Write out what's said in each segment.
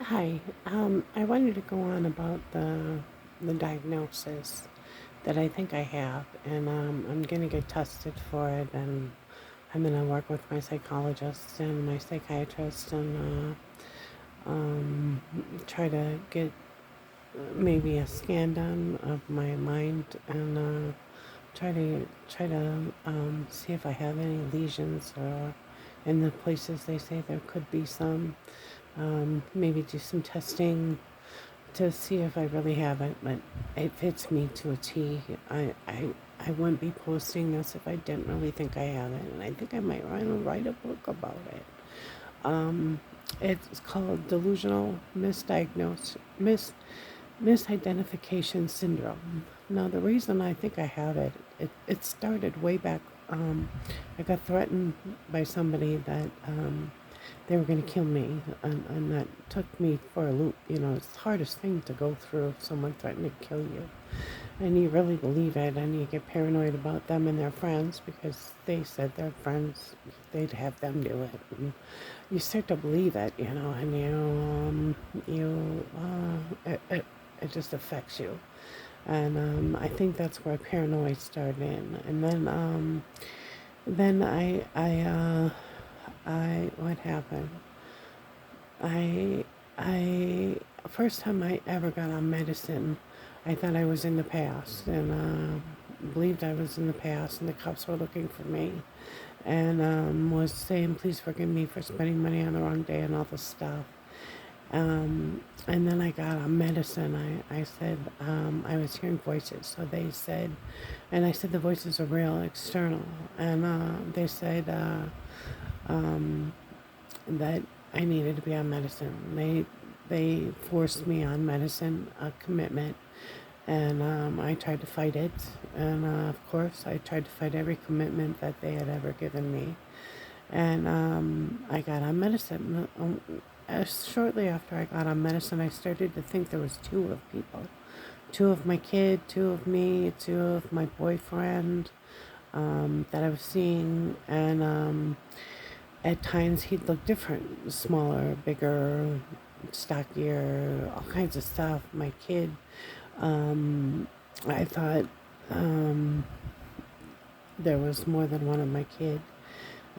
Hi. I wanted to go on about the diagnosis that I think I have, and I'm gonna get tested for it, and I'm gonna work with my psychologist and my psychiatrist, and try to get maybe a scan done of my mind, and try to see if I have any lesions or in the places they say there could be some. Maybe do some testing to see if I really have it, but it fits me to a T. I wouldn't be posting this if I didn't really think I have it, and I think I might write a book about it. Um, it's called Delusional Misidentification Syndrome. Now, the reason I think I have it started way back. I got threatened by somebody that they were going to kill me, and that took me for a loop. You know, it's the hardest thing to go through, someone threatening to kill you. And you really believe it, and you get paranoid about them and their friends because they said their friends, they'd have them do it. And you start to believe it, and it just affects you. And I think that's where paranoia started in. And then what happened? I, I, first time I ever got on medicine, I thought I was in the past, and believed I was in the past, and the cops were looking for me, and was saying, "Please forgive me for spending money on the wrong day," and all this stuff. And then I got on medicine. I said I was hearing voices, so they said, and I said the voices are real, external, and they said um, that I needed to be on medicine. They forced me on medicine, a commitment, and I tried to fight it. And of course, I tried to fight every commitment that they had ever given me. And I got on medicine. Shortly after I got on medicine, I started to think there was two of people, two of my kid, two of me, two of my boyfriend that I was seeing, and at times he'd look different, smaller, bigger, stockier, all kinds of stuff. My kid, um, I thought there was more than one of my kid,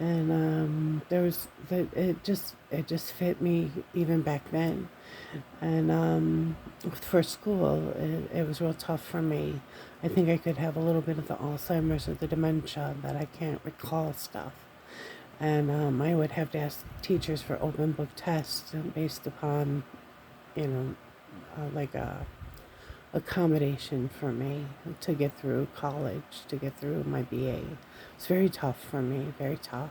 and there was that it just fit me even back then, and for school it was real tough for me. I think I could have a little bit of the Alzheimer's or the dementia that I can't recall stuff. And I would have to ask teachers for open book tests based upon, you know, like a accommodation for me to get through college, to get through my BA. It's very tough for me, very tough.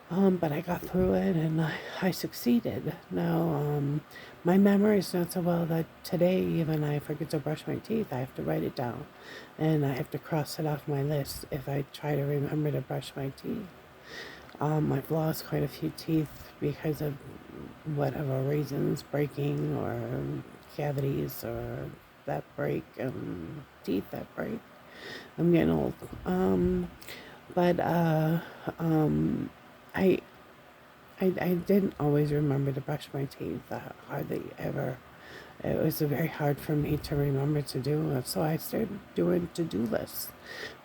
But I got through it, and I succeeded. Now, my memory is not so well that today even I forget to brush my teeth. I have to write it down, and I have to cross it off my list if I try to remember to brush my teeth. I've lost quite a few teeth because of whatever reasons, breaking or cavities or that break, teeth that break. I'm getting old. But I, I didn't always remember to brush my teeth, hardly ever. It was very hard for me to remember to do it, so I started doing to-do lists,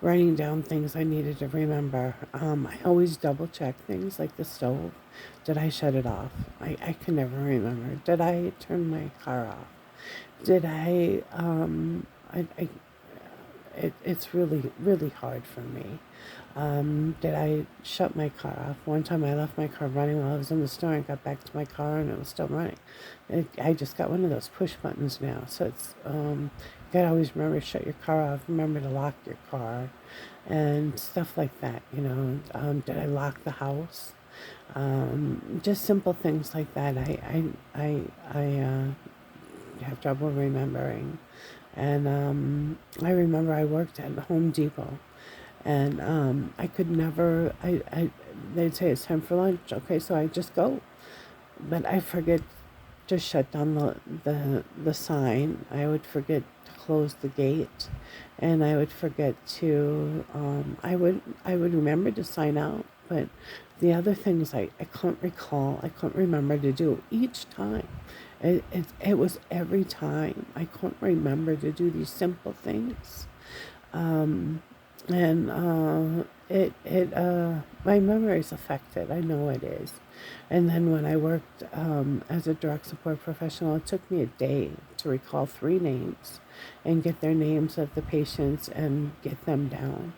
writing down things I needed to remember. I always double check things like the stove. Did I shut it off? I can never remember. Did I turn my car off? Did it's really, really hard for me. Did I shut my car off? One time I left my car running while I was in the store and got back to my car and it was still running. I just got one of those push buttons now. So it's, you gotta always remember to shut your car off, remember to lock your car and stuff like that, Did I lock the house? Just simple things like that. I have trouble remembering. And I remember I worked at Home Depot, and I could never. They'd say it's time for lunch. Okay, so I just go, but I forget to shut down the sign. I would forget to close the gate, and I would forget to. I would remember to sign out, but The other things I couldn't recall, I couldn't remember to do each time. It was every time I couldn't remember to do these simple things. Um, and my memory is affected. I know it is. And then when I worked as a direct support professional, it took me a day to recall 3 names and get their names of the patients and get them down.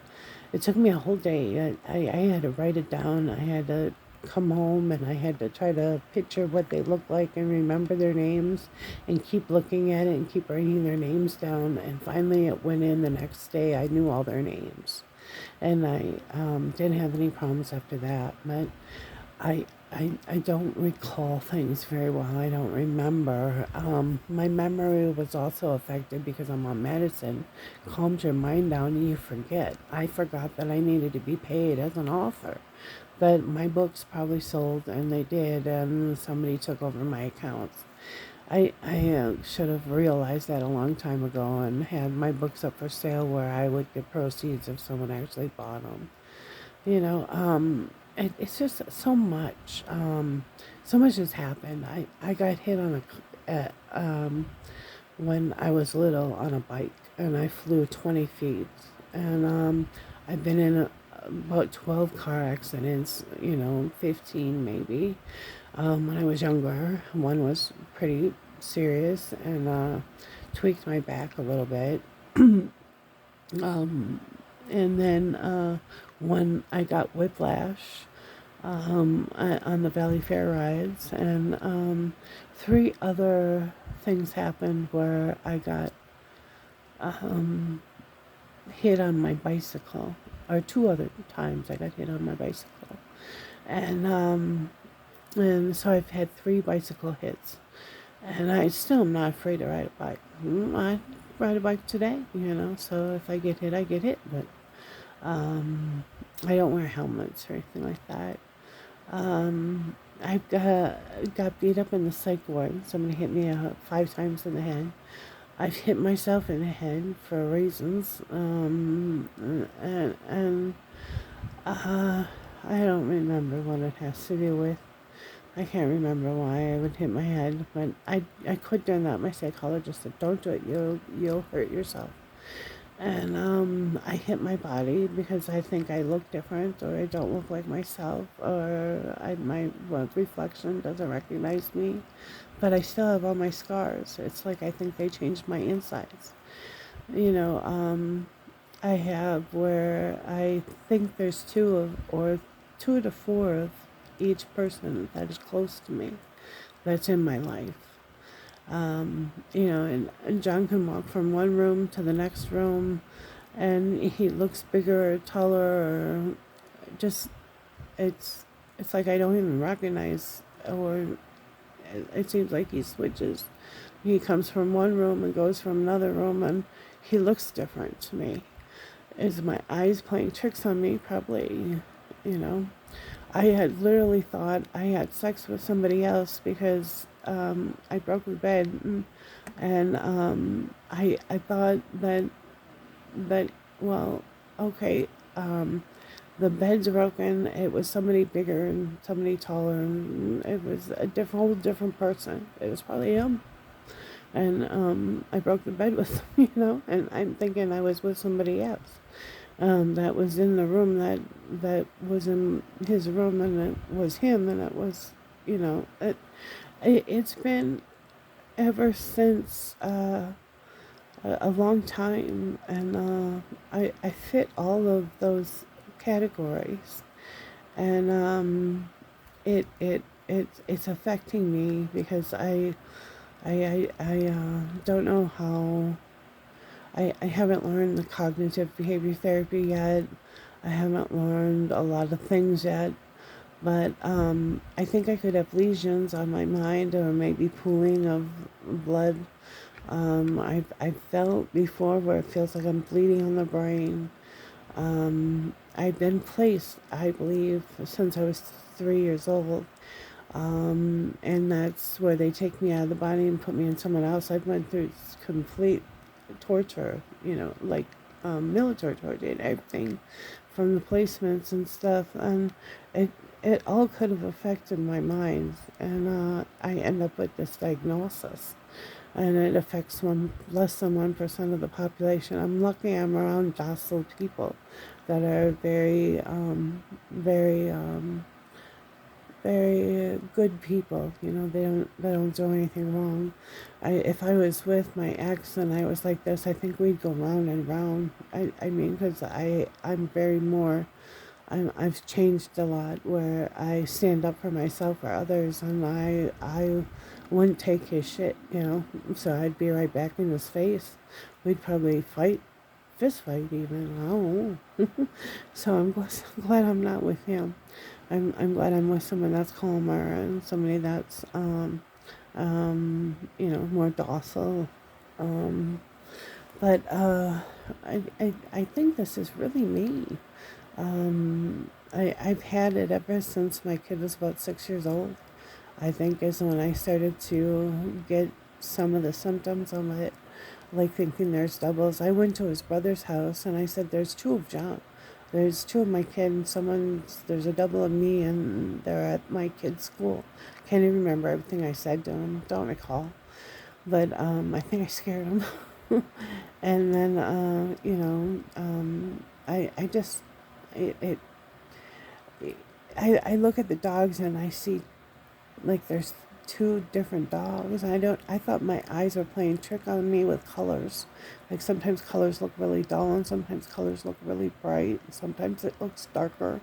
It took me a whole day. I had to write it down. I had to come home and I had to try to picture what they looked like and remember their names and keep looking at it and keep writing their names down. And finally it went in the next day. I knew all their names. And I didn't have any problems after that. But I don't recall things very well. I don't remember. My memory was also affected because I'm on medicine. Calms your mind down and you forget. I forgot that I needed to be paid as an author. But my books probably sold, and they did, and somebody took over my accounts. I should have realized that a long time ago and had my books up for sale where I would get proceeds if someone actually bought them. You know, it's just so much. So much has happened. I got hit on when I was little on a bike, and I flew 20 feet. And I've been in about 12 car accidents, 15 maybe. When I was younger, one was pretty serious and tweaked my back a little bit. um, and then when I got whiplash on the Valley Fair rides, and 3 other things happened where I got hit on my bicycle, or 2 other times I got hit on my bicycle, and so I've had 3 bicycle hits, and I still am not afraid to ride a bike. I ride a bike today, so if I get hit, I get hit, but I don't wear helmets or anything like that. I got beat up in the psych ward. Somebody hit me 5 times in the head. I've hit myself in the head for reasons, and I don't remember what it has to do with. I can't remember why I would hit my head, but I quit doing that. My psychologist said, "Don't do it. You'll hurt yourself." And I hit my body because I think I look different, or I don't look like myself, or my reflection doesn't recognize me. But I still have all my scars. It's like I think they changed my insides. You know, I have where I think there's 2 to 4 of each person that is close to me that's in my life. And John can walk from one room to the next room, and he looks bigger or taller, or just it's like I don't even recognize, or it seems like he switches. He comes from one room and goes from another room, and he looks different to me. Is my eyes playing tricks on me? Probably, you know. I had literally thought I had sex with somebody else because I broke the bed, and I thought that well, okay, the bed's broken. It was somebody bigger and somebody taller, and it was a whole different person. It was probably him, and I broke the bed with him, and I'm thinking I was with somebody else. That was in the room that was in his room, and it was him, and it was, it's been ever since a long time, and I fit all of those categories, and it's affecting me because I don't know how. I haven't learned the cognitive behavior therapy yet. I haven't learned a lot of things yet. But I think I could have lesions on my mind, or maybe pooling of blood. I've felt before where it feels like I'm bleeding on the brain. I've been placed, I believe, since I was 3 years old. And that's where they take me out of the body and put me in someone else. I've went through complete torture, like military torture and everything, from the placements and stuff, and it all could have affected my mind, and I end up with this diagnosis, and it affects less than 1% of the population. I'm lucky I'm around docile people that are very good people. They don't do anything wrong. If I was with my ex and I was like this, I think we'd go round and round. I mean, because I'm very more. I've changed a lot where I stand up for myself or others, and I wouldn't take his shit, so I'd be right back in his face. We'd probably fight, fist fight even, I don't know. So glad I'm not with him. I'm glad I'm with someone that's calmer and somebody that's more docile. Um, but I think this is really me. I've had it ever since my kid was about 6 years old. I think is when I started to get some of the symptoms of it, like thinking there's doubles. I went to his brother's house and I said, there's two of John. There's two of my kid and there's a double of me, and they're at my kid's school. Can't even remember everything I said to him. Don't recall. But I think I scared him. And then, I just, it, it, I look at the dogs and I see like there's two different dogs. I thought my eyes were playing trick on me with colors. Like sometimes colors look really dull and sometimes colors look really bright. Sometimes it looks darker.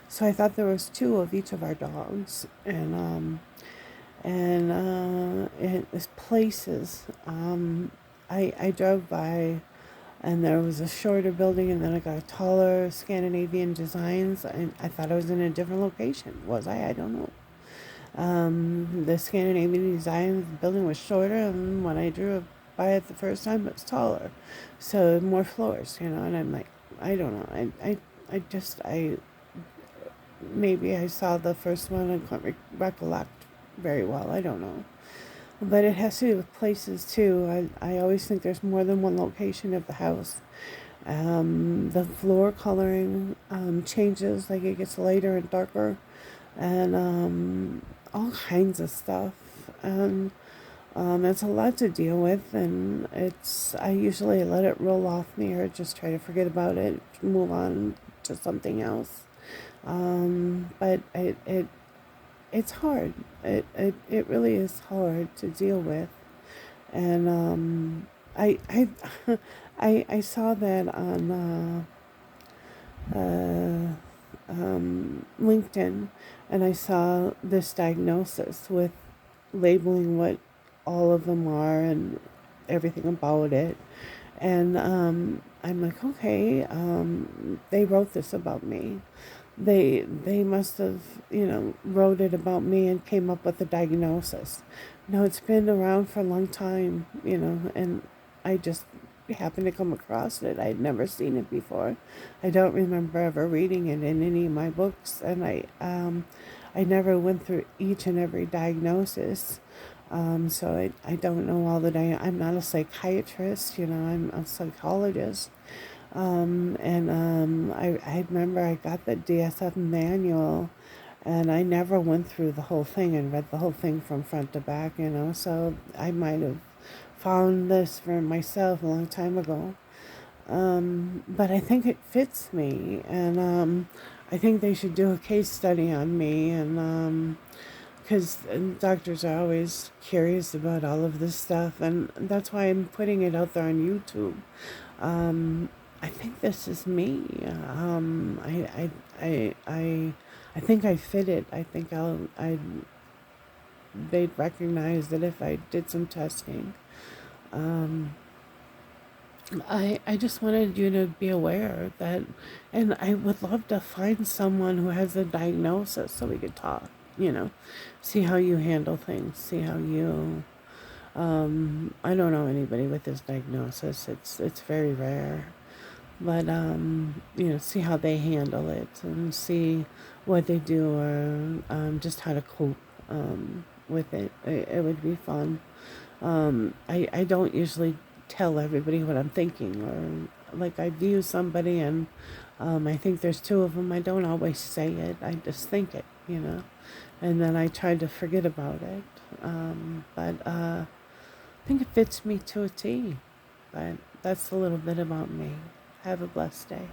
So I thought there was two of each of our dogs. And it's places. I drove by and there was a shorter building and then I got a taller Scandinavian designs, and I thought I was in a different location. Was I? I don't know. The Scandinavian design building was shorter, and when I drove by it the first time, it was taller. So more floors, and I'm like, I don't know. Maybe I saw the first one and can't recollect very well. I don't know. But it has to do with places too. I always think there's more than one location of the house. The floor coloring changes, like it gets lighter and darker, and all kinds of stuff. And it's a lot to deal with, and I usually let it roll off me or just try to forget about it, move on to something else. But it's hard. It really is hard to deal with. And I I saw that on LinkedIn, and I saw this diagnosis with labeling what all of them are and everything about it. And I'm like, okay, they wrote this about me. They must have, wrote it about me and came up with a diagnosis. No, it's been around for a long time, and I just happened to come across it. I'd never seen it before. I don't remember ever reading it in any of my books, and I never went through each and every diagnosis. So I don't know all the I'm not a psychiatrist, I'm a psychologist. I remember I got the DSM manual, and I never went through the whole thing and read the whole thing from front to back, so I might have found this for myself a long time ago. But I think it fits me, and I think they should do a case study on me, and because doctors are always curious about all of this stuff, and that's why I'm putting it out there on YouTube. I think this is me. I think I fit it. I think they'd recognize that if I did some testing. I just wanted you to be aware that, and I would love to find someone who has a diagnosis so we could talk, see how you handle things, see how you, I don't know anybody with this diagnosis. It's very rare. But, see how they handle it and see what they do, or just how to cope with it. It would be fun. I don't usually tell everybody what I'm thinking, or like I view somebody and I think there's two of them. I don't always say it. I just think it. you know. And then I tried to forget about it. But I think it fits me to a T. But that's a little bit about me. Have a blessed day.